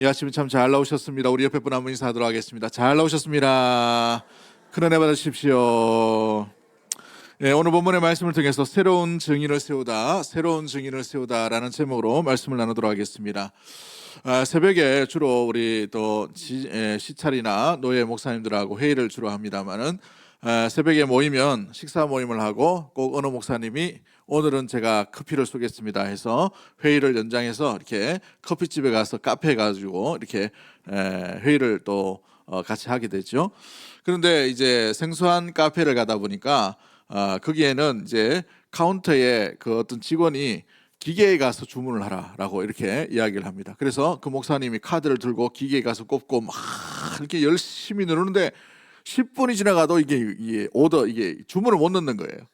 이 아침에 참 잘 나오셨습니다. 우리 옆에 분 한 분 인사하도록 하겠습니다. 잘 나오셨습니다. 큰 은혜 받으십시오. 네, 오늘 본문의 말씀을 통해서 새로운 증인을 세우다라는 제목으로 말씀을 나누도록 하겠습니다. 새벽에 주로 우리 또 시찰이나 노예 목사님들하고 회의를 주로 합니다만은 새벽에 모이면 식사 모임을 하고 꼭 어느 목사님이 오늘은 제가 커피를 쏘겠습니다 해서 회의를 연장해서 이렇게 커피집에 가서 카페에 가지고 이렇게 회의를 또 같이 하게 되죠. 그런데 이제 생소한 카페를 가다 보니까 거기에는 이제 카운터에 그 어떤 직원이 기계에 가서 주문을 하라라고 이렇게 이야기를 합니다. 그래서 그 목사님이 카드를 들고 기계에 가서 꼽고 막 이렇게 열심히 누르는데 10분이 지나가도 이게 주문을 못 넣는 거예요.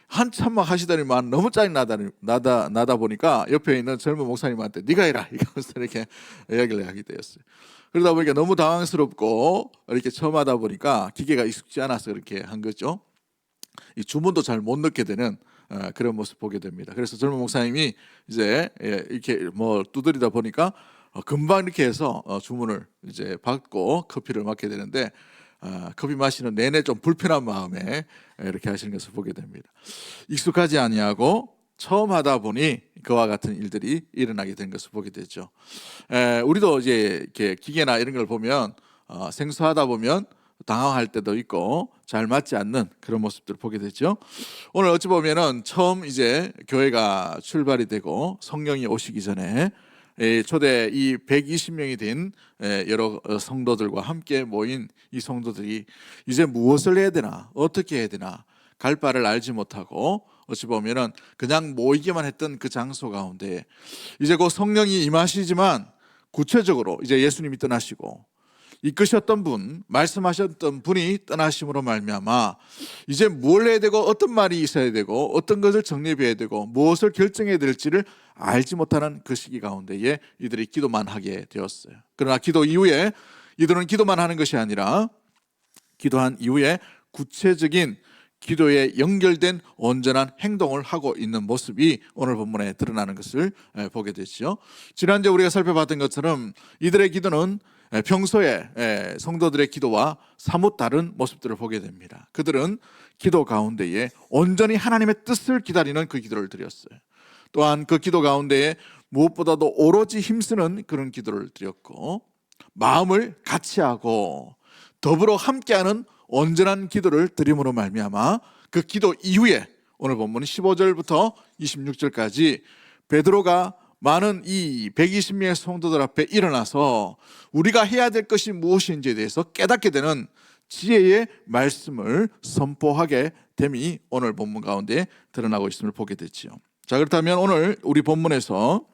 한참 막 하시더니만 너무 짜증 나다 보니까 옆에 있는 젊은 목사님한테 네가 해라 이러면서 이렇게 이야기를 하게 되었어요. 그러다 보니까 너무 당황스럽고 이렇게 처음 하다 보니까 기계가 익숙지 않아서 그렇게 한 거죠. 이 주문도 잘 못 넣게 되는 그런 모습 보게 됩니다. 그래서 젊은 목사님이 이제 이렇게 뭐 두드리다 보니까 금방 이렇게 해서 주문을 이제 받고 커피를 맡게 되는데 커피 마시는 내내 좀 불편한 마음에 이렇게 하시는 것을 보게 됩니다. 익숙하지 아니하고 처음 하다 보니 그와 같은 일들이 일어나게 된 것을 보게 되죠. 우리도 이제 이렇게 기계나 이런 걸 보면 생소하다 보면 당황할 때도 있고 잘 맞지 않는 그런 모습들을 보게 되죠. 오늘 어찌 보면은 처음 이제 교회가 출발이 되고 성령이 오시기 전에 초대 이 120명이 된 여러 성도들과 함께 모인 이 성도들이 이제 무엇을 해야 되나 어떻게 해야 되나 갈 바를 알지 못하고 어찌 보면은 그냥 모이기만 했던 그 장소 가운데 이제 곧 성령이 임하시지만 구체적으로 이제 예수님이 떠나시고 이끄셨던 분, 말씀하셨던 분이 떠나심으로 말미암아 이제 뭘 해야 되고 어떤 말이 있어야 되고 어떤 것을 정립해야 되고 무엇을 결정해야 될지를 알지 못하는 그 시기 가운데에 이들이 기도만 하게 되었어요. 그러나 기도 이후에 이들은 기도만 하는 것이 아니라 기도한 이후에 구체적인 기도에 연결된 온전한 행동을 하고 있는 모습이 오늘 본문에 드러나는 것을 보게 되죠. 지난주에 우리가 살펴봤던 것처럼 이들의 기도는 평소에 성도들의 기도와 사뭇 다른 모습들을 보게 됩니다. 그들은 기도 가운데에 온전히 하나님의 뜻을 기다리는 그 기도를 드렸어요. 또한 그 기도 가운데에 무엇보다도 오로지 힘쓰는 그런 기도를 드렸고 마음을 같이 하고 더불어 함께하는 온전한 기도를 드림으로 말미암아 그 기도 이후에 오늘 본문은 15절부터 26절까지 베드로가 많은 이 120명의 성도들 앞에 일어나서 우리가 해야 될 것이 무엇인지에 대해서 깨닫게 되는 지혜의 말씀을 선포하게 됨이 오늘 본문 가운데 드러나고 있음을 보게 되지요. 자, 그렇다면 오늘 우리 본문에서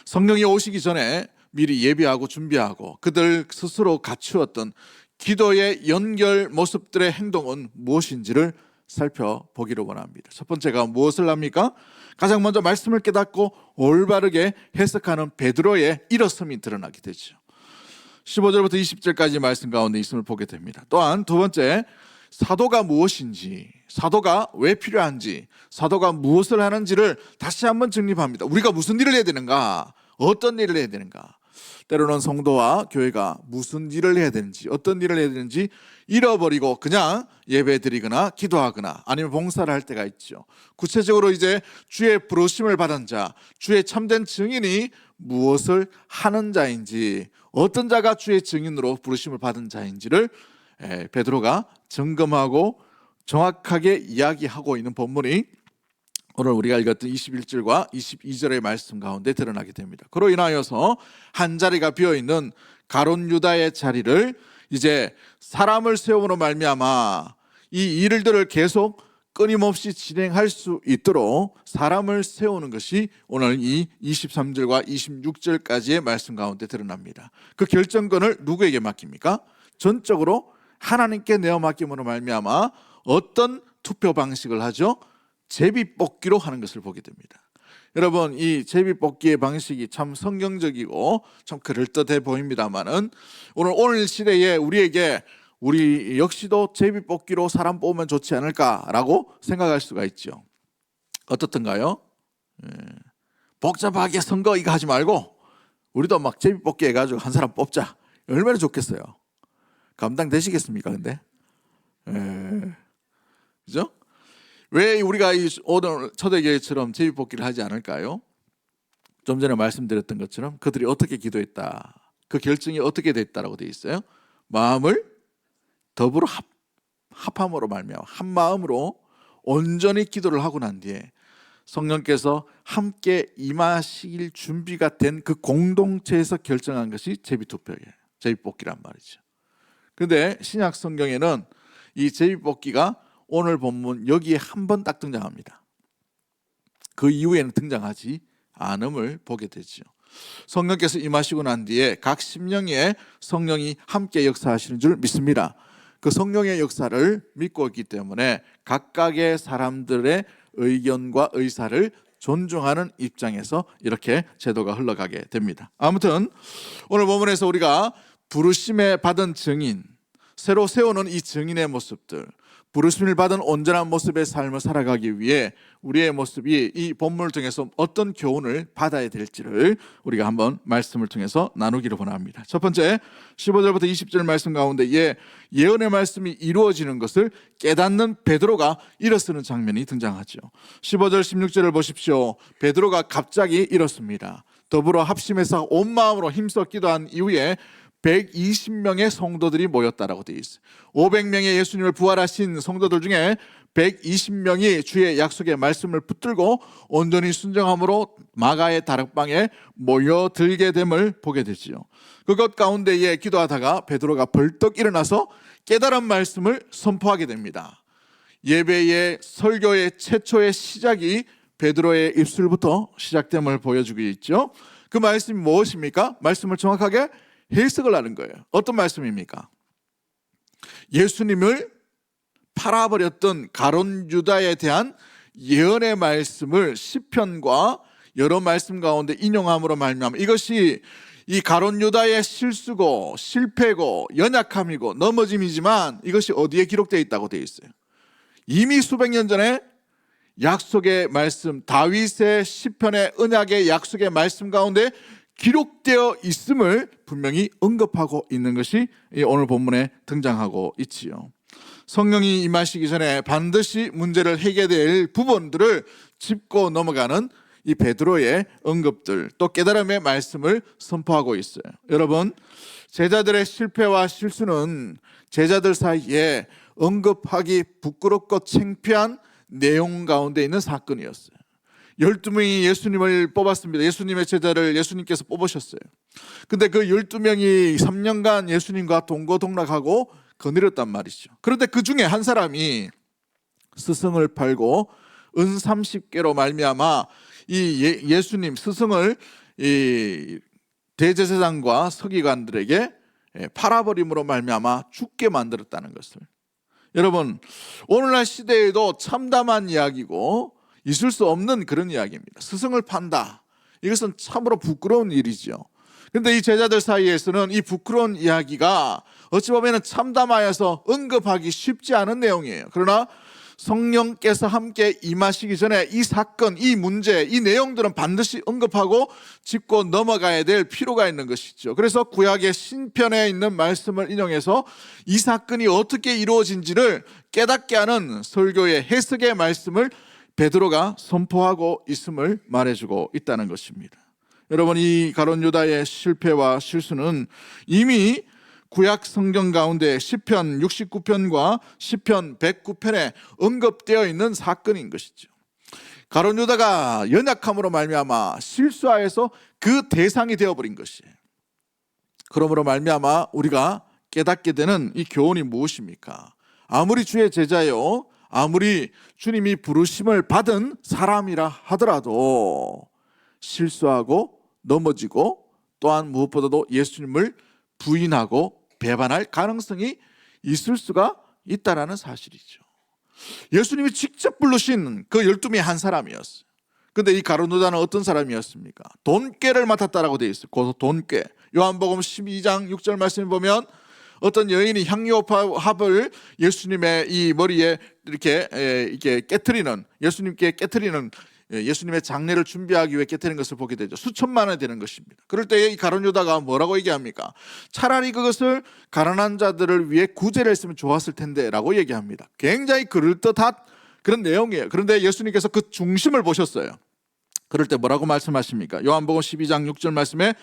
성령이 오시기 전에 미리 예비하고 준비하고 그들 스스로 갖추었던 기도의 연결 모습들의 행동은 무엇인지를 살펴보기를 원합니다. 첫 번째가 무엇을 합니까? 가장 먼저 말씀을 깨닫고 올바르게 해석하는 베드로의 일어섬이 드러나게 되죠. 15절부터 20절까지 말씀 가운데 있음을 보게 됩니다. 또한 두 번째, 사도가 무엇인지, 사도가 왜 필요한지, 사도가 무엇을 하는지를 다시 한번 정립합니다. 우리가 무슨 일을 해야 되는가? 어떤 일을 해야 되는가? 때로는 성도와 교회가 무슨 일을 해야 되는지 어떤 일을 해야 되는지 잃어버리고 그냥 예배드리거나 기도하거나 아니면 봉사를 할 때가 있죠. 구체적으로 이제 주의 부르심을 받은 자, 주의 참된 증인이 무엇을 하는 자인지 어떤 자가 주의 증인으로 부르심을 받은 자인지를 베드로가 점검하고 정확하게 이야기하고 있는 본문이 오늘 우리가 읽었던 21절과 22절의 말씀 가운데 드러나게 됩니다. 그로 인하여서 한 자리가 비어있는 가룟 유다의 자리를 이제 사람을 세움으로 말미암아 이 일들을 계속 끊임없이 진행할 수 있도록 사람을 세우는 것이 오늘 이 23절과 26절까지의 말씀 가운데 드러납니다. 그 결정권을 누구에게 맡깁니까? 전적으로 하나님께 내어 맡김으로 말미암아 어떤 투표 방식을 하죠? 제비뽑기로 하는 것을 보게 됩니다. 여러분, 이 제비뽑기의 방식이 참 성경적이고 참 그럴듯해 보입니다만은 오늘 시대에 우리 역시도 제비뽑기로 사람 뽑으면 좋지 않을까라고 생각할 수가 있죠. 어떻든가요? 복잡하게 선거 이거 하지 말고 우리도 막 제비뽑기 해가지고 한 사람 뽑자. 얼마나 좋겠어요. 감당되시겠습니까? 근데 그죠? 왜 우리가 이 오늘 초대교회처럼 제비뽑기를 하지 않을까요? 좀 전에 말씀드렸던 것처럼 그들이 어떻게 기도했다, 그 결정이 어떻게 됐다라고 되어 있어요. 마음을 더불어 합함으로 말미암아 한 마음으로 온전히 기도를 하고 난 뒤에 성령께서 함께 임하실 준비가 된 그 공동체에서 결정한 것이 제비투표예요. 제비뽑기란 말이죠. 그런데 신약 성경에는 이 제비뽑기가 오늘 본문 여기에 한 번 딱 등장합니다. 그 이후에는 등장하지 않음을 보게 되죠. 성령께서 임하시고 난 뒤에 각 심령에 성령이 함께 역사하시는 줄 믿습니다. 그 성령의 역사를 믿고 있기 때문에 각각의 사람들의 의견과 의사를 존중하는 입장에서 이렇게 제도가 흘러가게 됩니다. 아무튼 오늘 본문에서 우리가 부르심에 받은 증인, 새로 세우는 이 증인의 모습들, 부르심을 받은 온전한 모습의 삶을 살아가기 위해 우리의 모습이 이 본문을 통해서 어떤 교훈을 받아야 될지를 우리가 한번 말씀을 통해서 나누기를 원합니다. 첫 번째 15절부터 20절 말씀 가운데 예언의 말씀이 이루어지는 것을 깨닫는 베드로가 일어서는 장면이 등장하죠. 15절 16절을 보십시오. 베드로가 갑자기 일었습니다. 더불어 합심해서 온 마음으로 힘써 기도한 이후에 120명의 성도들이 모였다라고 되어 있어요. 500명의 예수님을 부활하신 성도들 중에 120명이 주의 약속의 말씀을 붙들고 온전히 순종함으로 마가의 다락방에 모여들게 됨을 보게 되지요. 그것 가운데에 기도하다가 베드로가 벌떡 일어나서 깨달은 말씀을 선포하게 됩니다. 예배의 설교의 최초의 시작이 베드로의 입술부터 시작됨을 보여주고 있죠. 그 말씀이 무엇입니까? 말씀을 정확하게 해석을 하는 거예요. 어떤 말씀입니까? 예수님을 팔아버렸던 가룟 유다에 대한 예언의 말씀을 시편과 여러 말씀 가운데 인용함으로 말미암아 이것이 이 가룟 유다의 실수고 실패고 연약함이고 넘어짐이지만 이것이 어디에 기록되어 있다고 되어 있어요. 이미 수백 년 전에 약속의 말씀, 다윗의 시편의 언약의 약속의 말씀 가운데 기록되어 있음을 분명히 언급하고 있는 것이 오늘 본문에 등장하고 있지요. 성령이 임하시기 전에 반드시 문제를 해결될 부분들을 짚고 넘어가는 이 베드로의 언급들, 또 깨달음의 말씀을 선포하고 있어요. 여러분, 제자들의 실패와 실수는 제자들 사이에 언급하기 부끄럽고 창피한 내용 가운데 있는 사건이었어요. 12명이 예수님을 뽑았습니다. 예수님의 제자를 예수님께서 뽑으셨어요. 근데 그 12명이 3년간 예수님과 동거동락하고 거느렸단 말이죠. 그런데 그 중에 한 사람이 스승을 팔고 은 30개로 말미암아 이 예수님 스승을 이 대제사장과 서기관들에게 팔아버림으로 말미암아 죽게 만들었다는 것을, 여러분 오늘날 시대에도 참담한 이야기고 있을 수 없는 그런 이야기입니다. 스승을 판다, 이것은 참으로 부끄러운 일이죠. 그런데 이 제자들 사이에서는 이 부끄러운 이야기가 어찌 보면 참담하여서 언급하기 쉽지 않은 내용이에요. 그러나 성령께서 함께 임하시기 전에 이 사건, 이 문제, 이 내용들은 반드시 언급하고 짚고 넘어가야 될 필요가 있는 것이죠. 그래서 구약의 신편에 있는 말씀을 인용해서 이 사건이 어떻게 이루어진지를 깨닫게 하는 설교의 해석의 말씀을 베드로가 선포하고 있음을 말해주고 있다는 것입니다. 여러분, 이 가룟 유다의 실패와 실수는 이미 구약 성경 가운데 시편 69편과 시편 109편에 언급되어 있는 사건인 것이죠. 가룟 유다가 연약함으로 말미암아 실수하여서 그 대상이 되어버린 것이에요. 그러므로 말미암아 우리가 깨닫게 되는 이 교훈이 무엇입니까? 아무리 주의 제자요, 아무리 주님이 부르심을 받은 사람이라 하더라도 실수하고 넘어지고 또한 무엇보다도 예수님을 부인하고 배반할 가능성이 있을 수가 있다는 사실이죠. 예수님이 직접 부르신 그 12명의 한 사람이었어요. 그런데 이 가룟 유다는 어떤 사람이었습니까? 돈꾀를 맡았다라고 되어 있어요. 그 돈꾀. 요한복음 12장 6절 말씀을 보면 어떤 여인이 향유합을 예수님의 이 머리에 이렇게 깨트리는, 예수님께 깨트리는 예수님의 장례를 준비하기 위해 깨트린 것을 보게 되죠. 수천만 원이 되는 것입니다. 그럴 때 이 가룟 유다가 뭐라고 얘기합니까? 차라리 그것을 가난한 자들을 위해 구제를 했으면 좋았을 텐데 라고 얘기합니다. 굉장히 그럴듯한 그런 내용이에요. 그런데 예수님께서 그 중심을 보셨어요. 그럴 때 뭐라고 말씀하십니까? 요한복음 12장 6절 말씀에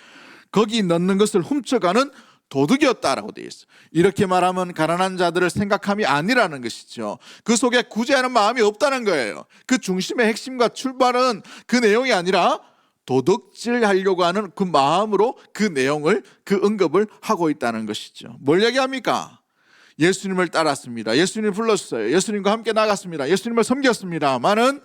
거기 넣는 것을 훔쳐가는 도둑이었다라고 되어 있어요. 이렇게 말하면 가난한 자들을 생각함이 아니라는 것이죠. 그 속에 구제하는 마음이 없다는 거예요. 그 중심의 핵심과 출발은 그 내용이 아니라 도둑질하려고 하는 그 마음으로 그 내용을, 그 언급을 하고 있다는 것이죠. 뭘 얘기합니까? 예수님을 따랐습니다. 예수님을 불렀어요. 예수님과 함께 나갔습니다. 예수님을 섬겼습니다만은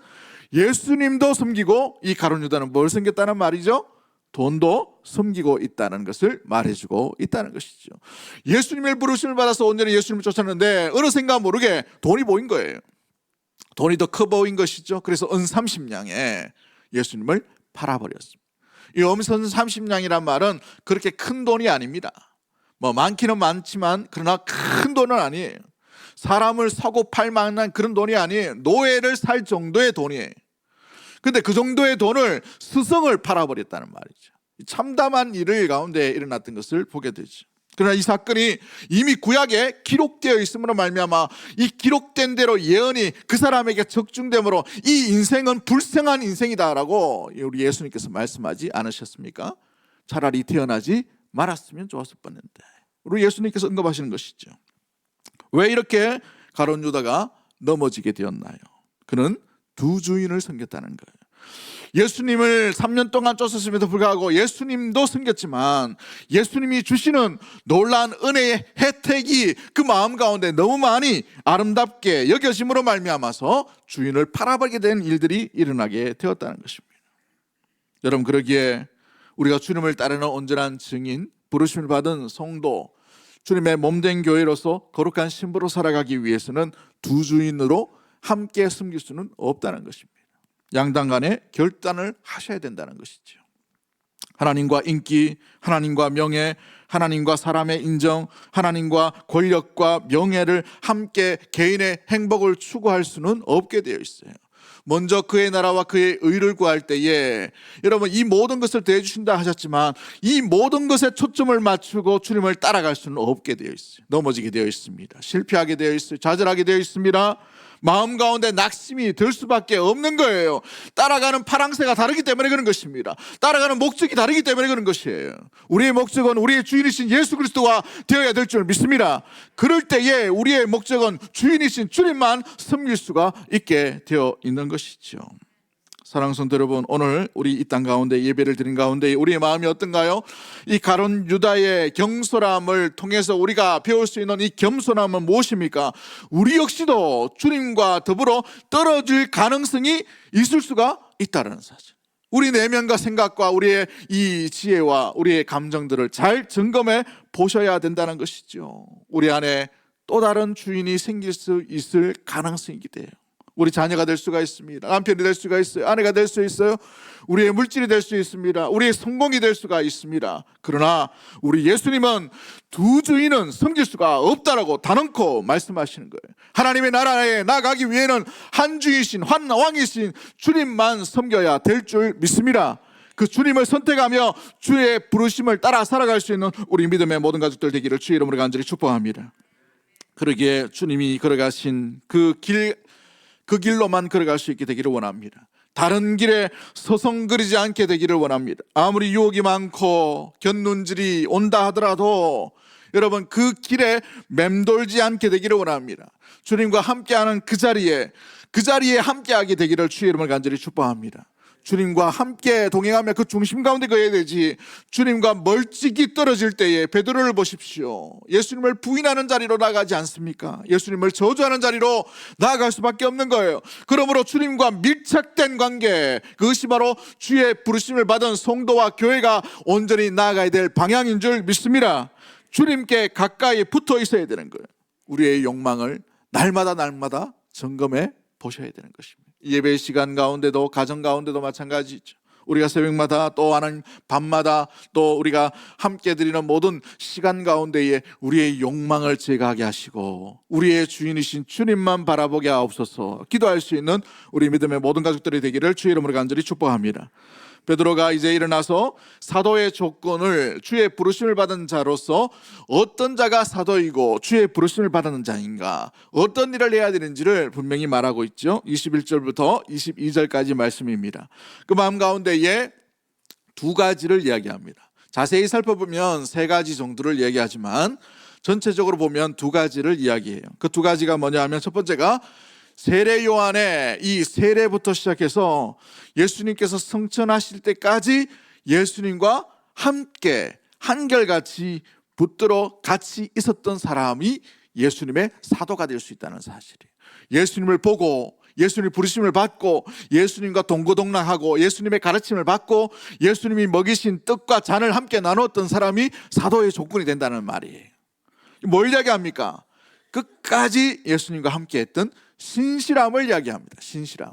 예수님도 섬기고 이 가룟 유다는 뭘 섬겼다는 말이죠? 돈도 섬기고 있다는 것을 말해주고 있다는 것이죠. 예수님의 부르심을 받아서 온전히 예수님을 쫓았는데 어느샌가 모르게 돈이 보인 거예요. 돈이 더 커 보인 것이죠. 그래서 은 30냥에 예수님을 팔아버렸습니다. 이 은 30냥이란 말은 그렇게 큰 돈이 아닙니다. 뭐 많기는 많지만 그러나 큰 돈은 아니에요. 사람을 사고 팔 만한 그런 돈이 아니에요. 노예를 살 정도의 돈이에요. 근데 그 정도의 돈을 스승을 팔아버렸다는 말이죠. 참담한 일을 가운데 일어났던 것을 보게 되죠. 그러나 이 사건이 이미 구약에 기록되어 있음으로 말미암아 이 기록된 대로 예언이 그 사람에게 적중되므로 이 인생은 불쌍한 인생이다라고 우리 예수님께서 말씀하지 않으셨습니까? 차라리 태어나지 말았으면 좋았을 뻔했는데, 우리 예수님께서 언급하시는 것이죠. 왜 이렇게 가룟 유다가 넘어지게 되었나요? 그는 두 주인을 섬겼다는 거예요. 예수님을 3년 동안 쫓았음에도 불구하고 예수님도 섬겼지만 예수님이 주시는 놀라운 은혜의 혜택이 그 마음 가운데 너무 많이 아름답게 여겨짐으로 말미암아서 주인을 팔아버리게 된 일들이 일어나게 되었다는 것입니다. 여러분, 그러기에 우리가 주님을 따르는 온전한 증인, 부르심을 받은 성도, 주님의 몸된 교회로서 거룩한 신부로 살아가기 위해서는 두 주인으로 함께 섬길 수는 없다는 것입니다. 양당 간에 결단을 하셔야 된다는 것이죠. 하나님과 인기, 하나님과 명예, 하나님과 사람의 인정, 하나님과 권력과 명예를 함께 개인의 행복을 추구할 수는 없게 되어 있어요. 먼저 그의 나라와 그의 의를 구할 때에 여러분 이 모든 것을 더해 주신다 하셨지만 이 모든 것에 초점을 맞추고 주님을 따라갈 수는 없게 되어 있어요. 넘어지게 되어 있습니다. 실패하게 되어 있어요. 좌절하게 되어 있습니다. 마음 가운데 낙심이 들 수밖에 없는 거예요. 따라가는 파랑새가 다르기 때문에 그런 것입니다. 따라가는 목적이 다르기 때문에 그런 것이에요. 우리의 목적은 우리의 주인이신 예수 그리스도가 되어야 될 줄 믿습니다. 그럴 때에 우리의 목적은 주인이신 주님만 섬길 수가 있게 되어 있는 것이죠. 사랑하는 성도 여러분, 오늘 우리 이 땅 가운데 예배를 드린 가운데 우리의 마음이 어떤가요? 이 가룟 유다의 경솔함을 통해서 우리가 배울 수 있는 이 겸손함은 무엇입니까? 우리 역시도 주님과 더불어 떨어질 가능성이 있을 수가 있다는 사실. 우리 내면과 생각과 우리의 이 지혜와 우리의 감정들을 잘 점검해 보셔야 된다는 것이죠. 우리 안에 또 다른 주인이 생길 수 있을 가능성이 돼요. 우리 자녀가 될 수가 있습니다. 남편이 될 수가 있어요. 아내가 될 수 있어요. 우리의 물질이 될 수 있습니다. 우리의 성공이 될 수가 있습니다. 그러나 우리 예수님은 두 주인은 섬길 수가 없다라고 단언코 말씀하시는 거예요. 하나님의 나라에 나가기 위해는 한 주이신 한 왕이신 주님만 섬겨야 될 줄 믿습니다. 그 주님을 선택하며 주의 부르심을 따라 살아갈 수 있는 우리 믿음의 모든 가족들 되기를 주의 이름으로 간절히 축복합니다. 그러기에 주님이 걸어가신 그 길로만 걸어갈 수 있게 되기를 원합니다. 다른 길에 서성거리지 않게 되기를 원합니다. 아무리 유혹이 많고 견눈질이 온다 하더라도 여러분 그 길에 맴돌지 않게 되기를 원합니다. 주님과 함께하는 그 자리에 함께하게 되기를 주의 이름을 간절히 축복합니다. 주님과 함께 동행하며 그 중심 가운데 거해야 되지, 주님과 멀찍이 떨어질 때에 베드로를 보십시오. 예수님을 부인하는 자리로 나가지 않습니까? 예수님을 저주하는 자리로 나아갈 수밖에 없는 거예요. 그러므로 주님과 밀착된 관계, 그것이 바로 주의 부르심을 받은 성도와 교회가 온전히 나아가야 될 방향인 줄 믿습니다. 주님께 가까이 붙어 있어야 되는 거예요. 우리의 욕망을 날마다 점검해 보셔야 되는 것입니다. 예배 시간 가운데도 가정 가운데도 마찬가지죠. 우리가 새벽마다 또 하는 밤마다 또 우리가 함께 드리는 모든 시간 가운데에 우리의 욕망을 제거하게 하시고 우리의 주인이신 주님만 바라보게 하옵소서. 기도할 수 있는 우리 믿음의 모든 가족들이 되기를 주의 이름으로 간절히 축복합니다. 베드로가 이제 일어나서 사도의 조건을, 주의 부르심을 받은 자로서 어떤 자가 사도이고 주의 부르심을 받은 자인가, 어떤 일을 해야 되는지를 분명히 말하고 있죠. 21절부터 22절까지 말씀입니다. 그 마음 가운데에 두 가지를 이야기합니다. 자세히 살펴보면 세 가지 정도를 이야기하지만 전체적으로 보면 두 가지를 이야기해요. 그 두 가지가 뭐냐 하면, 첫 번째가 세례 요한의 이 세례부터 시작해서 예수님께서 성천하실 때까지 예수님과 함께 한결같이 붙들어 같이 있었던 사람이 예수님의 사도가 될 수 있다는 사실이에요. 예수님을 보고 예수님의 부르심을 받고 예수님과 동고동락하고 예수님의 가르침을 받고 예수님이 먹이신 떡과 잔을 함께 나누었던 사람이 사도의 조건이 된다는 말이에요. 뭘 이야기합니까? 끝까지 예수님과 함께 했던 신실함을 이야기합니다. 신실함.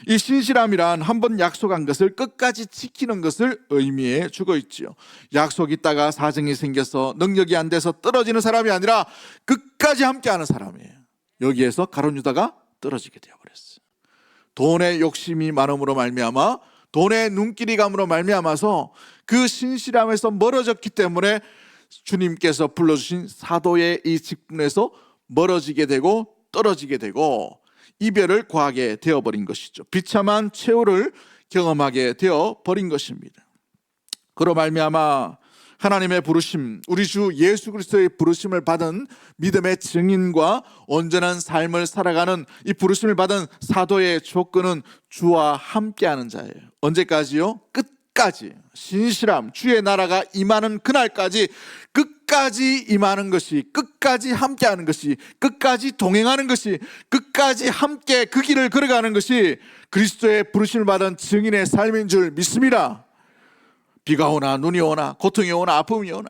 이 신실함이란 한 번 약속한 것을 끝까지 지키는 것을 의미해 주고 있지요. 약속 있다가 사정이 생겨서 능력이 안 돼서 떨어지는 사람이 아니라 끝까지 함께하는 사람이에요. 여기에서 가룟 유다가 떨어지게 되어버렸어요. 돈의 욕심이 많음으로 말미암아, 돈의 눈길이 감으로 말미암아서 그 신실함에서 멀어졌기 때문에 주님께서 불러주신 사도의 이 직분에서 멀어지게 되고 떨어지게 되고 이별을 구하게 되어버린 것이죠. 비참한 최후를 경험하게 되어버린 것입니다. 그로 말미암아 하나님의 부르심, 우리 주 예수 그리스도의 부르심을 받은 믿음의 증인과 온전한 삶을 살아가는 이 부르심을 받은 사도의 조건은 주와 함께하는 자예요. 언제까지요? 끝까지. 신실함, 주의 나라가 임하는 그날까지 끝까지 임하는 것이, 끝까지 함께하는 것이, 끝까지 동행하는 것이, 끝까지 함께 그 길을 걸어가는 것이 그리스도의 부르심을 받은 증인의 삶인 줄 믿습니다. 비가 오나 눈이 오나 고통이 오나 아픔이 오나,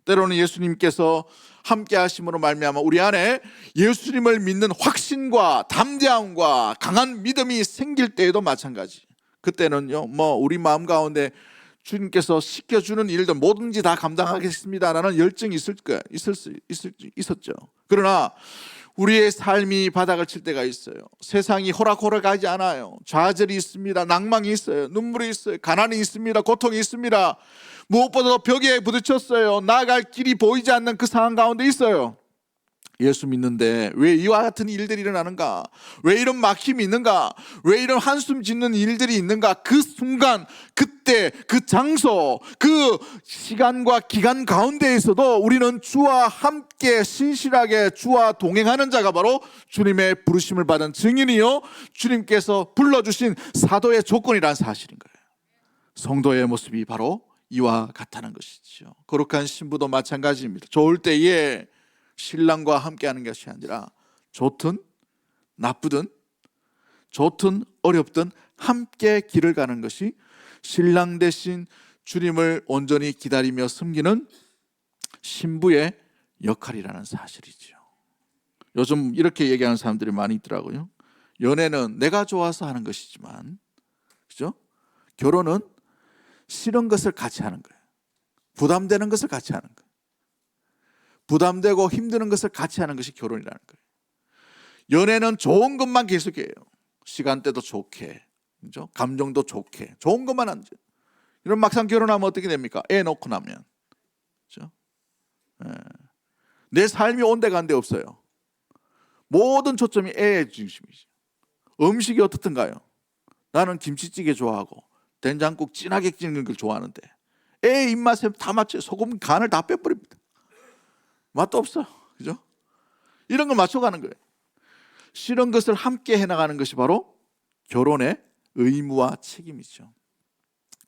때로는 예수님께서 함께 하심으로 말미암아 우리 안에 예수님을 믿는 확신과 담대함과 강한 믿음이 생길 때에도 마찬가지. 그때는요, 우리 마음 가운데 주님께서 시켜주는 일들 뭐든지 다 감당하겠습니다라는 열정이 있었죠. 그러나 우리의 삶이 바닥을 칠 때가 있어요. 세상이 호락호락하지 않아요. 좌절이 있습니다. 낭망이 있어요. 눈물이 있어요. 가난이 있습니다. 고통이 있습니다. 무엇보다도 벽에 부딪혔어요. 나아갈 길이 보이지 않는 그 상황 가운데 있어요. 예수 믿는데 왜 이와 같은 일들이 일어나는가? 왜 이런 막힘이 있는가? 왜 이런 한숨 짓는 일들이 있는가? 그 순간, 그때, 그 장소, 그 시간과 기간 가운데에서도 우리는 주와 함께 신실하게 주와 동행하는 자가 바로 주님의 부르심을 받은 증인이요, 주님께서 불러주신 사도의 조건이라는 사실인 거예요. 성도의 모습이 바로 이와 같다는 것이죠. 거룩한 신부도 마찬가지입니다. 좋을 때에 신랑과 함께하는 것이 아니라 좋든 나쁘든 좋든 어렵든 함께 길을 가는 것이 신랑 대신 주님을 온전히 기다리며 섬기는 신부의 역할이라는 사실이죠. 요즘 이렇게 얘기하는 사람들이 많이 있더라고요. 연애는 내가 좋아서 하는 것이지만, 그죠? 결혼은 싫은 것을 같이 하는 거예요. 부담되는 것을 같이 하는 거예요. 부담되고 힘드는 것을 같이 하는 것이 결혼이라는 거예요. 연애는 좋은 것만 계속해요. 시간대도 좋게, 그죠? 감정도 좋게, 좋은 것만 안 줘. 이런 막상 결혼하면 어떻게 됩니까? 애 놓고 나면, 그죠? 내 삶이 온데간데 없어요. 모든 초점이 애의 중심이죠. 음식이 어떻든가요? 나는 김치찌개 좋아하고 된장국 진하게 찌는 걸 좋아하는데 애 입맛에 다 맞춰요. 소금 간을 다 빼버립니다. 맛도 없어, 그죠? 이런 걸 맞춰가는 거예요. 싫은 것을 함께 해나가는 것이 바로 결혼의 의무와 책임이죠.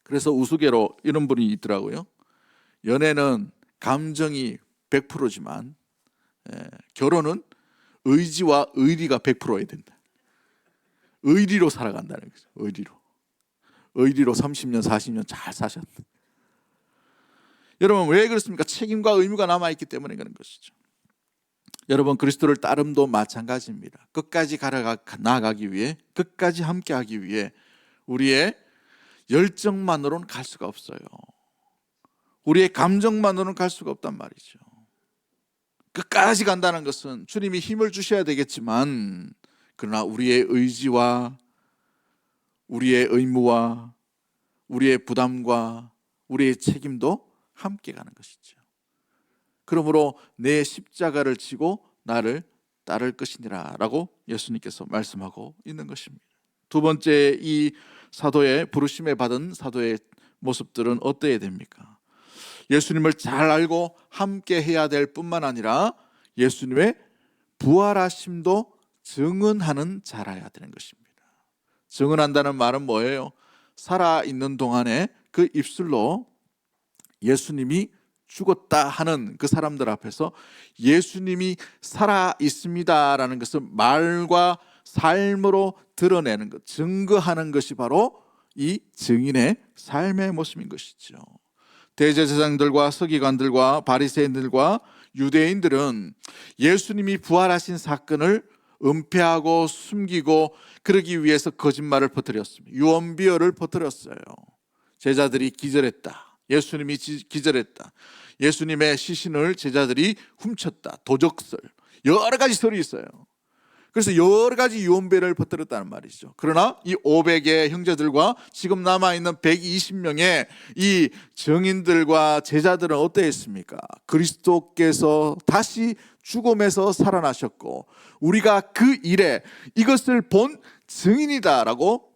그래서 우스개로 이런 분이 있더라고요. 연애는 감정이 100%지만 결혼은 의지와 의리가 100%여야 된다. 의리로 살아간다는 거죠. 의리로 30년 40년 잘 사셨다. 여러분 왜 그렇습니까? 책임과 의무가 남아있기 때문에 그런 것이죠. 여러분 그리스도를 따름도 마찬가지입니다. 끝까지 나아가기 위해, 끝까지 함께하기 위해 우리의 열정만으로는 갈 수가 없어요. 우리의 감정만으로는 갈 수가 없단 말이죠. 끝까지 간다는 것은 주님이 힘을 주셔야 되겠지만, 그러나 우리의 의지와 우리의 의무와 우리의 부담과 우리의 책임도 함께 가는 것이죠. 그러므로 내 십자가를 지고 나를 따를 것이니라 라고 예수님께서 말씀하고 있는 것입니다. 두 번째, 이 사도의 부르심에 받은 사도의 모습들은 어떠해야 됩니까? 예수님을 잘 알고 함께 해야 될 뿐만 아니라 예수님의 부활하심도 증언하는 자라야 되는 것입니다. 증언한다는 말은 뭐예요? 살아있는 동안에 그 입술로 예수님이 죽었다 하는 그 사람들 앞에서 예수님이 살아있습니다라는 것을 말과 삶으로 드러내는 것, 증거하는 것이 바로 이 증인의 삶의 모습인 것이죠. 대제사장들과 서기관들과 바리새인들과 유대인들은 예수님이 부활하신 사건을 은폐하고 숨기고 그러기 위해서 거짓말을 퍼뜨렸습니다. 유언비어를 퍼뜨렸어요. 제자들이 기절했다, 예수님이 기절했다, 예수님의 시신을 제자들이 훔쳤다, 도적설, 여러 가지 설이 있어요. 그래서 여러 가지 유언비어를 퍼뜨렸다는 말이죠. 그러나 이 500의 형제들과 지금 남아있는 120명의 이 증인들과 제자들은 어떠했습니까? 그리스도께서 다시 죽음에서 살아나셨고 우리가 그 일에 이것을 본 증인이다라고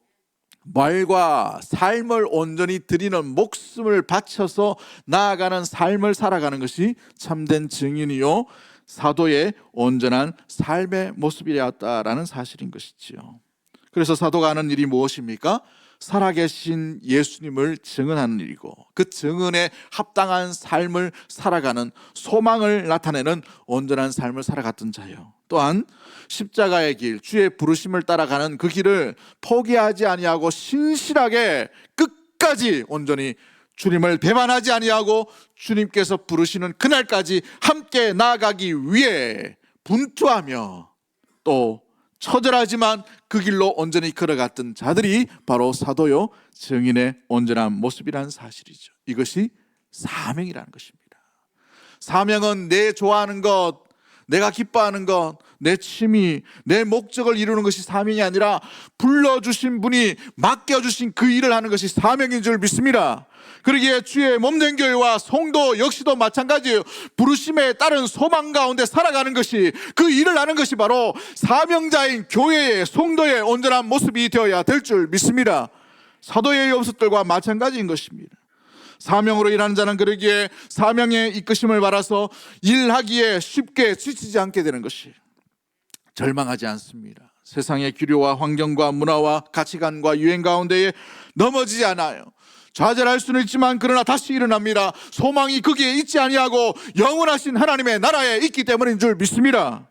말과 삶을 온전히 드리는 목숨을 바쳐서 나아가는 삶을 살아가는 것이 참된 증인이요 사도의 온전한 삶의 모습이었다라는 사실인 것이지요. 그래서 사도가 하는 일이 무엇입니까? 살아계신 예수님을 증언하는 일이고 그 증언에 합당한 삶을 살아가는, 소망을 나타내는 온전한 삶을 살아갔던 자요. 또한 십자가의 길, 주의 부르심을 따라가는 그 길을 포기하지 아니하고 신실하게 끝까지 온전히 주님을 배반하지 아니하고 주님께서 부르시는 그날까지 함께 나아가기 위해 분투하며 또 처절하지만 그 길로 온전히 걸어갔던 자들이 바로 사도요 증인의 온전한 모습이라는 사실이죠. 이것이 사명이라는 것입니다. 사명은 내 좋아하는 것, 내가 기뻐하는 것, 내 취미, 내 목적을 이루는 것이 사명이 아니라 불러주신 분이 맡겨주신 그 일을 하는 것이 사명인 줄 믿습니다. 그러기에 주의 몸된 교회와 성도 역시도 마찬가지예요. 부르심에 따른 소망 가운데 살아가는 것이, 그 일을 하는 것이 바로 사명자인 교회의, 성도의 온전한 모습이 되어야 될 줄 믿습니다. 사도의 모습들과 마찬가지인 것입니다. 사명으로 일하는 자는 그러기에 사명의 이끄심을 받아서 일하기에 쉽게 지치지 않게 되는 것이, 절망하지 않습니다. 세상의 기류와 환경과 문화와 가치관과 유행 가운데에 넘어지지 않아요. 좌절할 수는 있지만 그러나 다시 일어납니다. 소망이 거기에 있지 아니하고 영원하신 하나님의 나라에 있기 때문인 줄 믿습니다.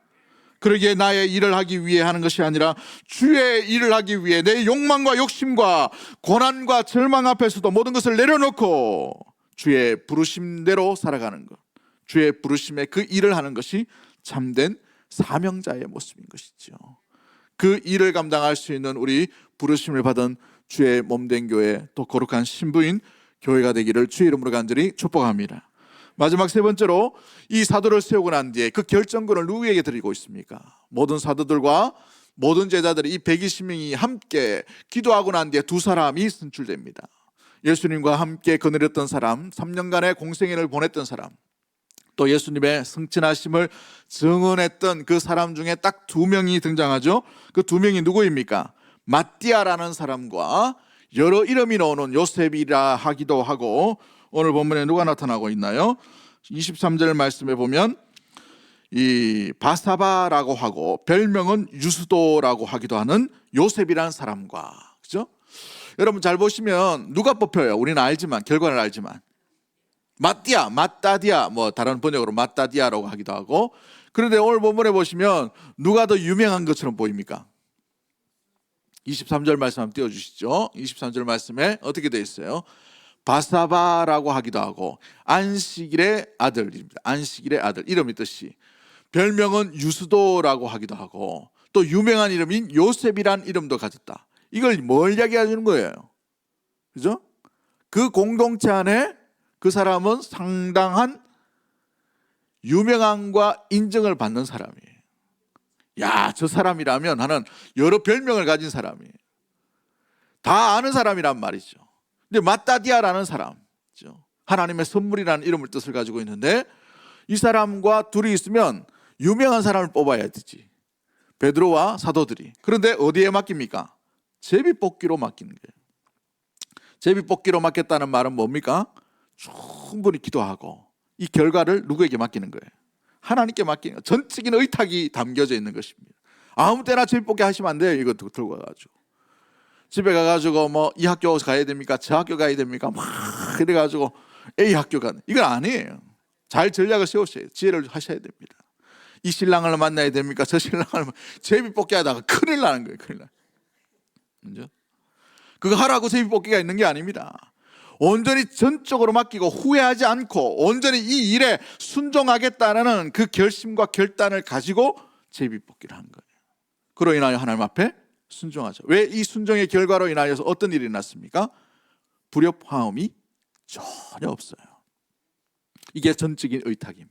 그러기에 나의 일을 하기 위해 하는 것이 아니라 주의 일을 하기 위해 내 욕망과 욕심과 고난과 절망 앞에서도 모든 것을 내려놓고 주의 부르심대로 살아가는 것, 주의 부르심에 그 일을 하는 것이 참된 사명자의 모습인 것이죠. 그 일을 감당할 수 있는 우리 부르심을 받은 주의 몸된 교회, 또 거룩한 신부인 교회가 되기를 주의 이름으로 간절히 축복합니다. 마지막 세 번째로, 이 사도를 세우고 난 뒤에 그 결정권을 누구에게 드리고 있습니까? 모든 사도들과 모든 제자들이, 이 120명이 함께 기도하고 난 뒤에 두 사람이 선출됩니다. 예수님과 함께 거느렸던 사람, 3년간의 공생애를 보냈던 사람, 또 예수님의 성취하심을 증언했던 그 사람 중에 딱 두 명이 등장하죠. 그 두 명이 누구입니까? 마띠아라는 사람과 여러 이름이 나오는 요셉이라 하기도 하고, 오늘 본문에 누가 나타나고 있나요? 23절 말씀에 보면 이 바사바라고 하고 별명은 유스도라고 하기도 하는 요셉이라는 사람과, 그죠? 여러분 잘 보시면 누가 뽑혀요? 우리는 알지만, 결과를 알지만 마띠아, 마따디아, 뭐 다른 번역으로 마따디아라고 하기도 하고. 그런데 오늘 본문에 보시면 누가 더 유명한 것처럼 보입니까? 23절 말씀 한번 띄워주시죠. 23절 말씀에 어떻게 되어 있어요? 바사바라고 하기도 하고 안식일의 아들입니다. 안식일의 아들, 이름의 뜻이. 별명은 유스도라고 하기도 하고 또 유명한 이름인 요셉이란 이름도 가졌다. 이걸 뭘 이야기해 주는 거예요? 그죠? 그 공동체 안에 그 사람은 상당한 유명함과 인정을 받는 사람이에요. 야, 저 사람이라면 하는 여러 별명을 가진 사람이에요. 다 아는 사람이란 말이죠. 근데 마따디아라는 사람이죠. 하나님의 선물이라는 이름을 뜻을 가지고 있는데 이 사람과 둘이 있으면 유명한 사람을 뽑아야 되지. 베드로와 사도들이. 그런데 어디에 맡깁니까? 제비뽑기로 맡기는 거예요. 제비뽑기로 맡겼다는 말은 뭡니까? 충분히 기도하고 이 결과를 누구에게 맡기는 거예요? 하나님께 맡기는 거예요. 전적인 의탁이 담겨져 있는 것입니다. 아무 때나 제비뽑기 하시면 안 돼요. 이거 들고 가가지고 집에 가가지고 뭐 이 학교 가야 됩니까? 저 학교 가야 됩니까? 막 이래가지고 A 학교 가는 이건 아니에요. 잘 전략을 세우셔야 돼요. 지혜를 하셔야 됩니다. 이 신랑을 만나야 됩니까? 저 신랑을 제비뽑기 하다가 큰일 나는 거예요. 큰일 나. 그죠? 그거 하라고 제비뽑기가 있는 게 아닙니다. 온전히 전적으로 맡기고 후회하지 않고 온전히 이 일에 순종하겠다는 그 결심과 결단을 가지고 제비뽑기를 한 거예요. 그로 인하여 하나님 앞에 순종하죠. 왜 이 순종의 결과로 인하여서 어떤 일이 났습니까? 불협화음이 전혀 없어요. 이게 전적인 의탁입니다.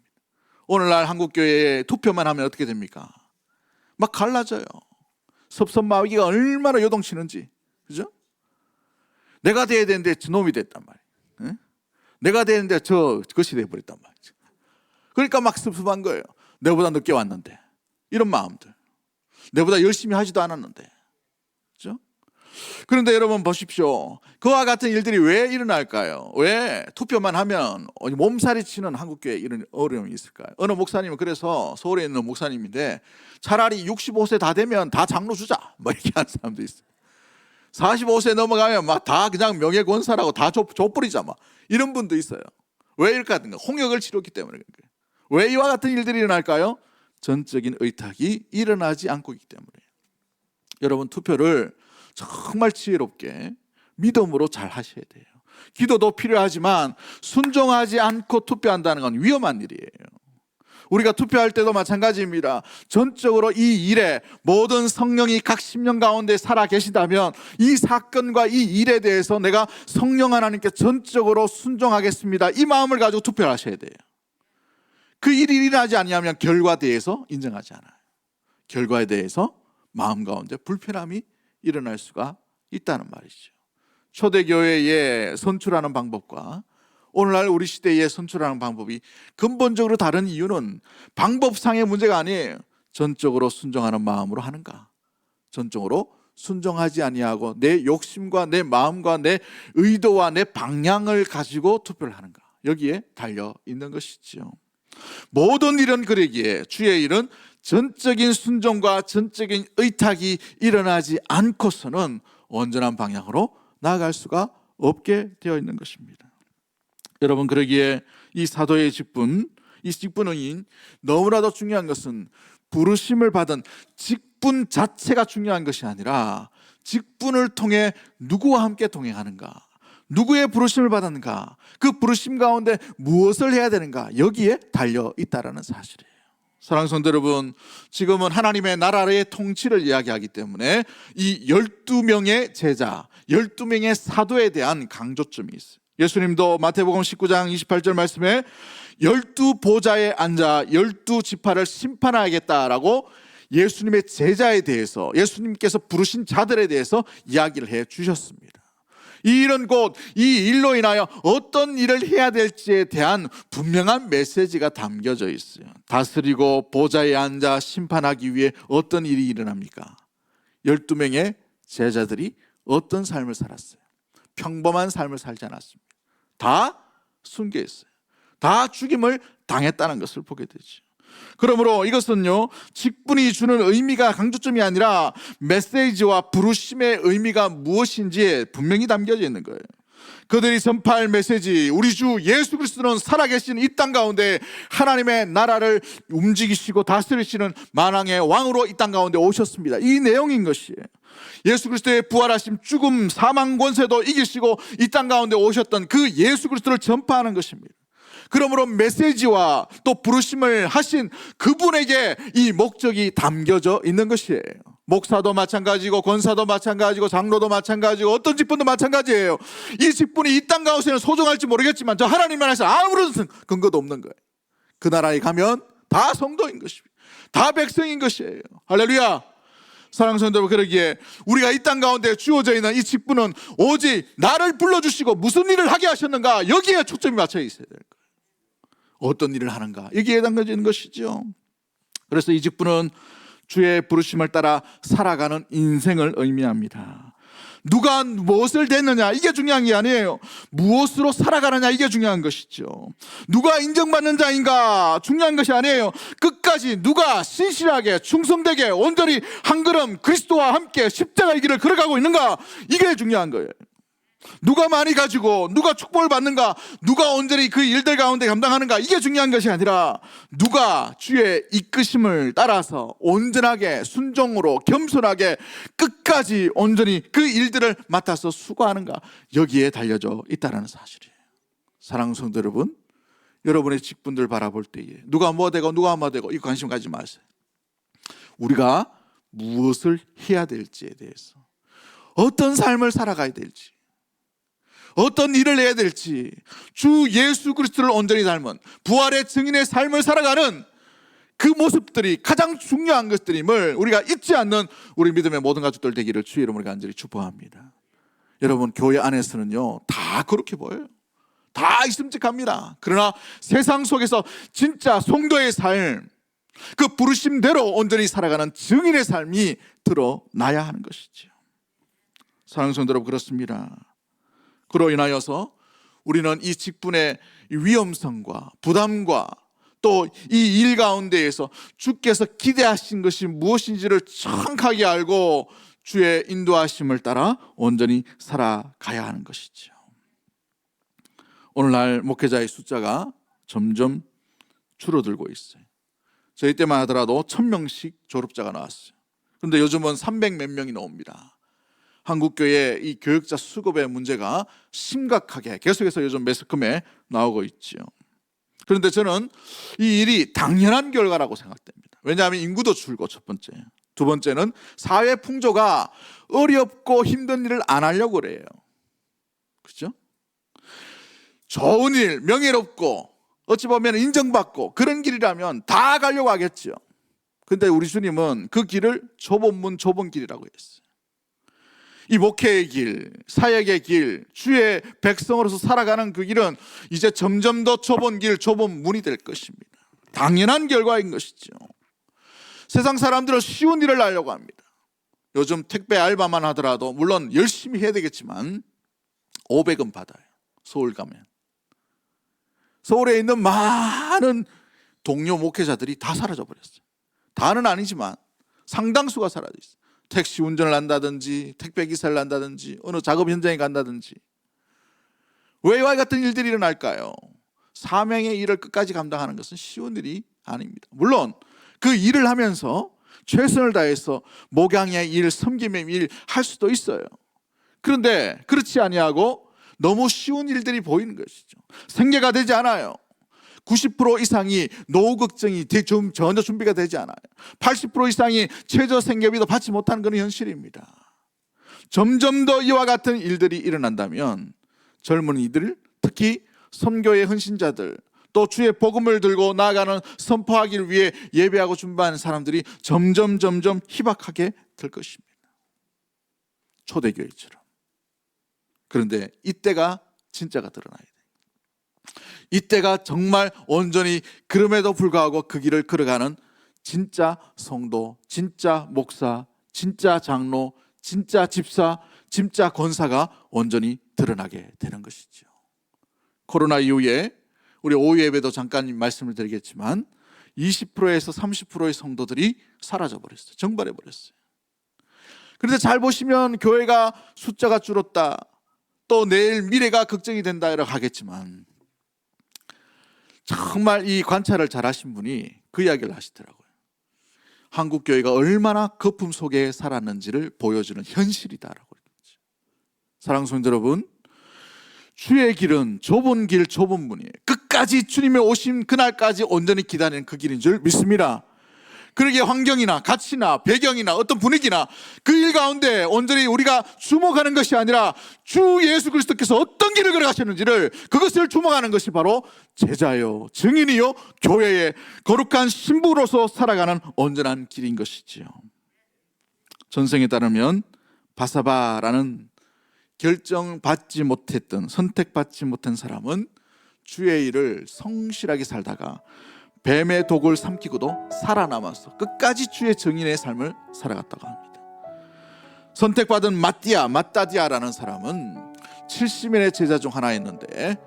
오늘날 한국교회에 투표만 하면 어떻게 됩니까? 막 갈라져요. 섭섭마귀가 얼마나 요동치는지. 그죠? 내가 돼야 되는데 저놈이 됐단 말이에요. 네? 내가 되는데 저것이 돼버렸단 말이죠. 그러니까 막 섭섭한 거예요. 내보다 늦게 왔는데. 이런 마음들. 내보다 열심히 하지도 않았는데. 그죠? 그런데 여러분 보십시오. 그와 같은 일들이 왜 일어날까요? 왜 투표만 하면 몸살이 치는 한국교회에 이런 어려움이 있을까요? 어느 목사님은 그래서 서울에 있는 목사님인데 차라리 65세 다 되면 다 장로 주자 뭐 이렇게 하는 사람도 있어요. 45세 넘어가면 막 다 그냥 명예권사라고 다 줘버리자 막 이런 분도 있어요. 왜 이럴까 하든가 홍역을 치렀기 때문에. 왜 이와 같은 일들이 일어날까요? 전적인 의탁이 일어나지 않고 있기 때문에. 여러분 투표를 정말 지혜롭게 믿음으로 잘 하셔야 돼요. 기도도 필요하지만 순종하지 않고 투표한다는 건 위험한 일이에요. 우리가 투표할 때도 마찬가지입니다. 전적으로 이 일에 모든 성령이 각 심령 가운데 살아 계시다면 이 사건과 이 일에 대해서 내가 성령 하나님께 전적으로 순종하겠습니다. 이 마음을 가지고 투표를 하셔야 돼요. 그 일이 일어나지 않으면 결과에 대해서 인정하지 않아요. 결과에 대해서 마음 가운데 불편함이 일어날 수가 있다는 말이죠. 초대교회에 선출하는 방법과 오늘날 우리 시대에 선출하는 방법이 근본적으로 다른 이유는 방법상의 문제가 아니에요. 전적으로 순종하는 마음으로 하는가, 전적으로 순종하지 아니하고 내 욕심과 내 마음과 내 의도와 내 방향을 가지고 투표를 하는가, 여기에 달려 있는 것이지요. 모든 일은 그러기에 주의 일은 전적인 순종과 전적인 의탁이 일어나지 않고서는 온전한 방향으로 나아갈 수가 없게 되어 있는 것입니다. 여러분 그러기에 이 사도의 직분, 이 직분은 너무나도 중요한 것은 부르심을 받은 직분 자체가 중요한 것이 아니라 직분을 통해 누구와 함께 동행하는가, 누구의 부르심을 받았는가, 그 부르심 가운데 무엇을 해야 되는가, 여기에 달려 있다는 사실이에요. 사랑하는 성도 여러분, 지금은 하나님의 나라의 통치를 이야기하기 때문에 이 12명의 제자, 12명의 사도에 대한 강조점이 있어요. 예수님도 마태복음 19장 28절 말씀에 12보좌에 앉아 12지파를 심판하겠다라고 예수님의 제자에 대해서, 예수님께서 부르신 자들에 대해서 이야기를 해 주셨습니다. 이 일은 곧 이 일로 인하여 어떤 일을 해야 될지에 대한 분명한 메시지가 담겨져 있어요. 다스리고 보좌에 앉아 심판하기 위해 어떤 일이 일어납니까? 12명의 제자들이 어떤 삶을 살았어요? 평범한 삶을 살지 않았습니다. 다 숨겨 있어요. 다 죽임을 당했다는 것을 보게 되죠. 그러므로 이것은요, 직분이 주는 의미가 강조점이 아니라 메시지와 부르심의 의미가 무엇인지에 분명히 담겨져 있는 거예요. 그들이 전파할 메시지, 우리 주 예수 그리스도는 살아계신 이 땅 가운데 하나님의 나라를 움직이시고 다스리시는 만왕의 왕으로 이 땅 가운데 오셨습니다. 이 내용인 것이에요. 예수 그리스도의 부활하심, 죽음, 사망 권세도 이기시고 이 땅 가운데 오셨던 그 예수 그리스도를 전파하는 것입니다. 그러므로 메시지와 또 부르심을 하신 그분에게 이 목적이 담겨져 있는 것이에요. 목사도 마찬가지고 권사도 마찬가지고 장로도 마찬가지고 어떤 직분도 마찬가지예요. 이 직분이 이 땅 가운데는 소중할지 모르겠지만 저 하나님 나라에서 아무런 근거도 없는 거예요. 그 나라에 가면 다 성도인 것입니다. 다 백성인 것이에요. 할렐루야. 사랑하는 성도 여러분, 그러기에 우리가 이 땅 가운데 주어져 있는 이 직분은 오직 나를 불러주시고 무슨 일을 하게 하셨는가, 여기에 초점이 맞춰 있어야 될 거예요. 어떤 일을 하는가, 여기에 담겨지는 것이죠. 그래서 이 직분은 주의 부르심을 따라 살아가는 인생을 의미합니다. 누가 무엇을 됐느냐, 이게 중요한 게 아니에요. 무엇으로 살아가느냐, 이게 중요한 것이죠. 누가 인정받는 자인가 중요한 것이 아니에요. 끝까지 누가 신실하게 충성되게 온전히 한 걸음 그리스도와 함께 십자가의 길을 걸어가고 있는가, 이게 중요한 거예요. 누가 많이 가지고 누가 축복을 받는가, 누가 온전히 그 일들 가운데 감당하는가, 이게 중요한 것이 아니라 누가 주의 이끄심을 따라서 온전하게 순종으로 겸손하게 끝까지 온전히 그 일들을 맡아서 수고하는가, 여기에 달려져 있다는 사실이에요. 사랑하는 성도 여러분, 여러분의 직분들 바라볼 때에 누가 뭐 되고 누가 뭐 되고 이 관심 가지지 마세요. 우리가 무엇을 해야 될지에 대해서, 어떤 삶을 살아가야 될지, 어떤 일을 해야 될지, 주 예수 그리스도를 온전히 닮은 부활의 증인의 삶을 살아가는 그 모습들이 가장 중요한 것들임을 우리가 잊지 않는 우리 믿음의 모든 가족들 되기를 주의 이름으로 간절히 축복합니다. 여러분, 교회 안에서는요 다 그렇게 보여요. 다 있음직합니다. 그러나 세상 속에서 진짜 성도의 삶, 그 부르심대로 온전히 살아가는 증인의 삶이 드러나야 하는 것이죠. 사랑하는 성도 여러분, 그렇습니다. 그로 인하여서 우리는 이 직분의 위험성과 부담과 또 이 일 가운데에서 주께서 기대하신 것이 무엇인지를 정확하게 알고 주의 인도하심을 따라 온전히 살아가야 하는 것이죠. 오늘날 목회자의 숫자가 점점 줄어들고 있어요. 저희 때만 하더라도 1000명씩 졸업자가 나왔어요. 그런데 요즘은 300몇 명이 나옵니다. 한국교회 이 교육자 수급의 문제가 심각하게 계속해서 요즘 매스컴에 나오고 있죠. 그런데 저는 이 일이 당연한 결과라고 생각됩니다. 왜냐하면 인구도 줄고, 첫 번째. 두 번째는 사회 풍조가 어렵고 힘든 일을 안 하려고 그래요. 그렇죠? 좋은 일, 명예롭고 어찌 보면 인정받고 그런 길이라면 다 가려고 하겠죠. 그런데 우리 주님은 그 길을 좁은 문 좁은 길이라고 했어요. 이 목회의 길, 사역의 길, 주의 백성으로서 살아가는 그 길은 이제 점점 더 좁은 길, 좁은 문이 될 것입니다. 당연한 결과인 것이죠. 세상 사람들은 쉬운 일을 하려고 합니다. 요즘 택배 알바만 하더라도 물론 열심히 해야 되겠지만 500원 받아요. 서울 가면. 서울에 있는 많은 동료 목회자들이 다 사라져버렸어요. 다는 아니지만 상당수가 사라져 있어요. 택시 운전을 한다든지 택배기사를 한다든지 어느 작업 현장에 간다든지. 왜 이와 같은 일들이 일어날까요? 사명의 일을 끝까지 감당하는 것은 쉬운 일이 아닙니다. 물론 그 일을 하면서 최선을 다해서 목양의 일, 섬김의 일 할 수도 있어요. 그런데 그렇지 아니하고 너무 쉬운 일들이 보이는 것이죠. 생계가 되지 않아요. 90% 이상이 노후 걱정이 전혀 준비가 되지 않아요. 80% 이상이 최저 생계비도 받지 못하는 그런 현실입니다. 점점 더 이와 같은 일들이 일어난다면 젊은이들, 특히 선교의 헌신자들, 또 주의 복음을 들고 나아가는 선포하기를 위해 예배하고 준비하는 사람들이 점점 희박하게 될 것입니다. 초대교회처럼. 그런데 이때가 진짜가 드러나야 돼요. 이때가 정말 온전히 그럼에도 불구하고 그 길을 걸어가는 진짜 성도, 진짜 목사, 진짜 장로, 진짜 집사, 진짜 권사가 온전히 드러나게 되는 것이죠. 코로나 이후에 우리 오후 예배도 잠깐 말씀을 드리겠지만 20%에서 30%의 성도들이 사라져버렸어요. 정발해버렸어요. 그런데 잘 보시면 교회가 숫자가 줄었다, 또 내일 미래가 걱정이 된다 이라고 하겠지만 정말 이 관찰을 잘 하신 분이 그 이야기를 하시더라고요. 한국교회가 얼마나 거품 속에 살았는지를 보여주는 현실이다라고 했죠. 사랑하는 성도 여러분, 주의 길은 좁은 길, 좁은 문이에요. 끝까지 주님의 오심 그날까지 온전히 기다리는 그 길인 줄 믿습니다. 그러기에 환경이나 가치나 배경이나 어떤 분위기나 그 일 가운데 온전히 우리가 주목하는 것이 아니라 주 예수 그리스도께서 어떤 길을 걸어가셨는지를 그것을 주목하는 것이 바로 제자요 증인이요 교회의 거룩한 신부로서 살아가는 온전한 길인 것이지요. 전생에 따르면 바사바라는 결정받지 못했던, 선택받지 못한 사람은 주의 일을 성실하게 살다가 뱀의 독을 삼키고도 살아남아서 끝까지 주의 증인의 삶을 살아갔다고 합니다. 선택받은 마따디아라는 사람은 70인의 제자 중 하나였는데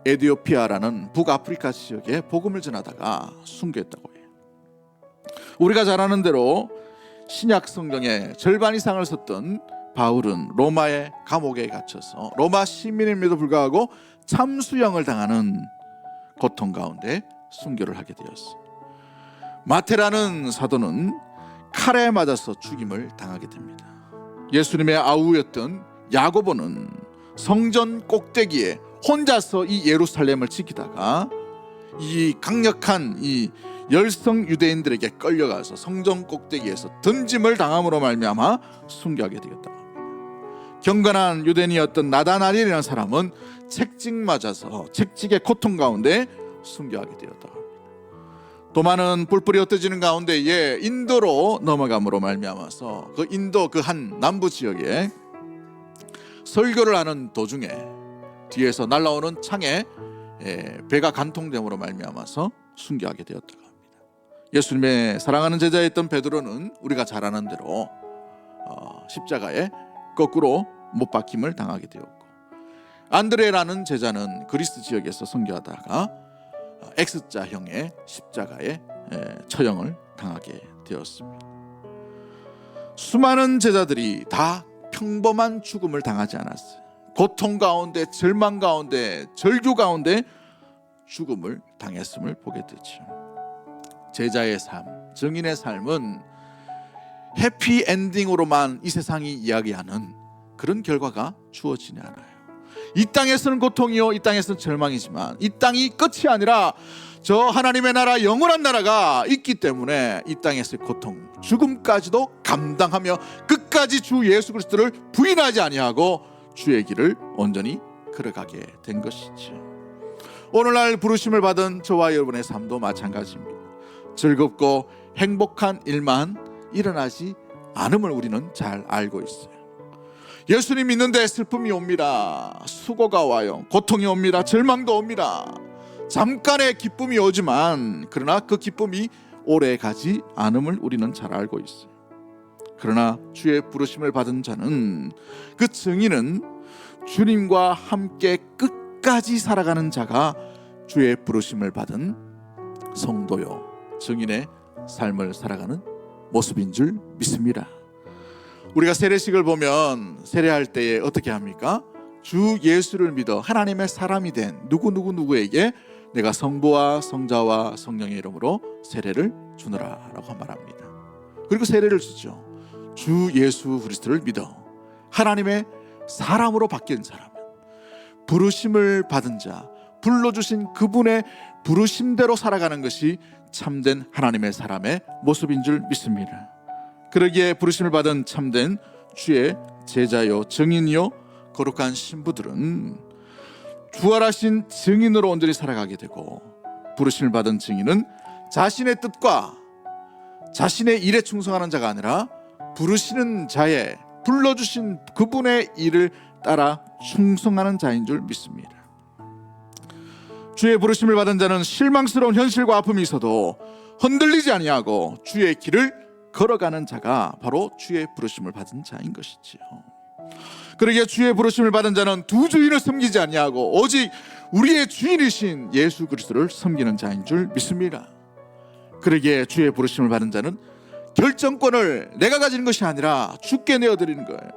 에티오피아라는 북아프리카 지역에 복음을 전하다가 순교했다고 해요. 우리가 잘 아는 대로 신약 성경의 절반 이상을 썼던 바울은 로마의 감옥에 갇혀서 로마 시민임에도 불구하고 참수형을 당하는 고통 가운데 순교를 하게 되었어요. 마테라는 사도는 칼에 맞아서 죽임을 당하게 됩니다. 예수님의 아우였던 야고보는 성전 꼭대기에 혼자서 이 예루살렘을 지키다가 이 강력한 이 열성 유대인들에게 끌려가서 성전 꼭대기에서 던짐을 당함으로 말미암아 순교하게 되었다고 합니다. 경건한 유대인이었던 나다나엘이라는 사람은 책찍 맞아서 책찍의 고통 가운데 순교하게 되었다고 합니다. 또 많은 뿔뿔이 흩어지는 가운데에 인도로 넘어감으로 말미암아서 그 인도 그 한 남부 지역에 설교를 하는 도중에 뒤에서 날아오는 창에 배가 간통됨으로 말미암아서 순교하게 되었다고 합니다. 예수님의 사랑하는 제자였던 베드로는 우리가 잘 아는 대로 십자가에 거꾸로 못 박힘을 당하게 되었고, 안드레라는 제자는 그리스 지역에서 선교하다가 X자형의 십자가에 처형을 당하게 되었습니다. 수많은 제자들이 다 평범한 죽음을 당하지 않았어요. 고통 가운데, 절망 가운데, 절규 가운데 죽음을 당했음을 보게 되죠. 제자의 삶, 증인의 삶은 해피엔딩으로만 이 세상이 이야기하는 그런 결과가 주어지지 않아요. 이 땅에서는 고통이요, 이 땅에서는 절망이지만 이 땅이 끝이 아니라 저 하나님의 나라, 영원한 나라가 있기 때문에 이 땅에서의 고통, 죽음까지도 감당하며 끝까지 주 예수 그리스도를 부인하지 아니하고 주의 길을 온전히 걸어가게 된 것이죠. 오늘날 부르심을 받은 저와 여러분의 삶도 마찬가지입니다. 즐겁고 행복한 일만 일어나지 않음을 우리는 잘 알고 있어요. 예수님 믿는데 슬픔이 옵니다. 수고가 와요. 고통이 옵니다. 절망도 옵니다. 잠깐의 기쁨이 오지만 그러나 그 기쁨이 오래 가지 않음을 우리는 잘 알고 있어요. 그러나 주의 부르심을 받은 자는, 그 증인은 주님과 함께 끝까지 살아가는 자가 주의 부르심을 받은 성도요, 증인의 삶을 살아가는 모습인 줄 믿습니다. 우리가 세례식을 보면 세례할 때에 어떻게 합니까? 주 예수를 믿어 하나님의 사람이 된 누구에게 내가 성부와 성자와 성령의 이름으로 세례를 주노라 라고 말합니다. 그리고 세례를 주죠. 주 예수 그리스도를 믿어 하나님의 사람으로 바뀐 사람, 부르심을 받은 자, 불러주신 그분의 부르심대로 살아가는 것이 참된 하나님의 사람의 모습인 줄 믿습니다. 그러기에 부르심을 받은 참된 주의 제자요, 증인이요, 거룩한 신부들은 부활하신 증인으로 온전히 살아가게 되고, 부르심을 받은 증인은 자신의 뜻과 자신의 일에 충성하는 자가 아니라 부르시는 자의, 불러주신 그분의 일을 따라 충성하는 자인 줄 믿습니다. 주의 부르심을 받은 자는 실망스러운 현실과 아픔이 있어도 흔들리지 아니하고 주의 길을 걸어가는 자가 바로 주의 부르심을 받은 자인 것이지요. 그러기에 주의 부르심을 받은 자는 두 주인을 섬기지 아니하고 오직 우리의 주인이신 예수 그리스도를 섬기는 자인 줄 믿습니다. 그러기에 주의 부르심을 받은 자는 결정권을 내가 가지는 것이 아니라 주께 내어드리는 거예요.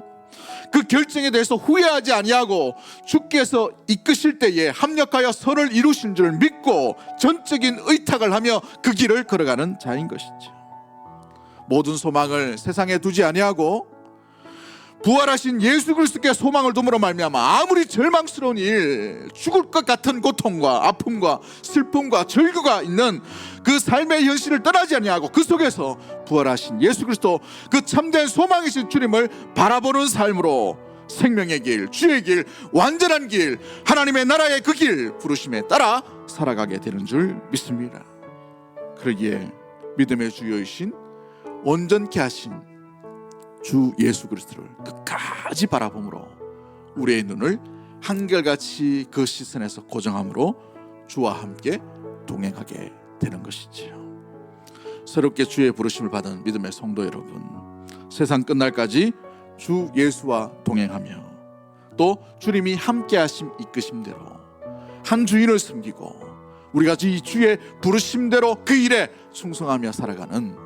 그 결정에 대해서 후회하지 아니하고 주께서 이끄실 때에 합력하여 선을 이루신 줄 믿고 전적인 의탁을 하며 그 길을 걸어가는 자인 것이죠. 모든 소망을 세상에 두지 아니하고 부활하신 예수 그리스도께 소망을 둠으로 말미암아 아무리 절망스러운 일, 죽을 것 같은 고통과 아픔과 슬픔과 절규가 있는 그 삶의 현실을 떠나지 아니하고 그 속에서 부활하신 예수 그리스도, 그 참된 소망이신 주님을 바라보는 삶으로 생명의 길, 주의 길, 완전한 길, 하나님의 나라의 그 길, 부르심에 따라 살아가게 되는 줄 믿습니다. 그러기에 믿음의 주여이신 온전케 하신 주 예수 그리스도를 끝까지 바라봄으로 우리의 눈을 한결같이 그 시선에서 고정함으로 주와 함께 동행하게 되는 것이지요. 새롭게 주의 부르심을 받은 믿음의 성도 여러분, 세상 끝날까지 주 예수와 동행하며 또 주님이 함께 하심 이끄심대로 한 주인을 섬기고 우리가 이 주의 부르심대로 그 일에 충성하며 살아가는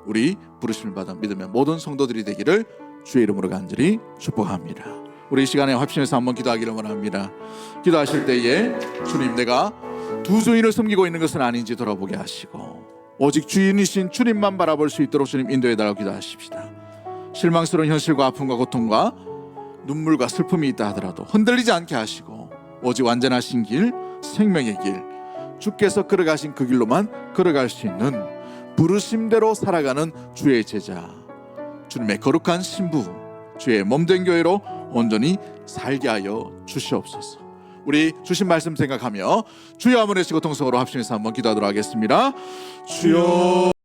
우리 부르심을 받은 믿음의 모든 성도들이 되기를 주의 이름으로 간절히 축복합니다. 우리 이 시간에 합심해서 한번 기도하기를 원합니다. 기도하실 때에 주님, 내가 두 주인을 섬기고 있는 것은 아닌지 돌아보게 하시고 오직 주인이신 주님만 바라볼 수 있도록 주님 인도해달라고 기도하십시다. 실망스러운 현실과 아픔과 고통과 눈물과 슬픔이 있다 하더라도 흔들리지 않게 하시고 오직 완전하신 길, 생명의 길, 주께서 걸어가신 그 길로만 걸어갈 수 있는 부르심대로 살아가는 주의 제자, 주님의 거룩한 신부, 주의 몸된 교회로 온전히 살게 하여 주시옵소서. 우리 주신 말씀 생각하며 주여 한번 외치고 통성으로 합심해서 한번 기도하도록 하겠습니다. 주여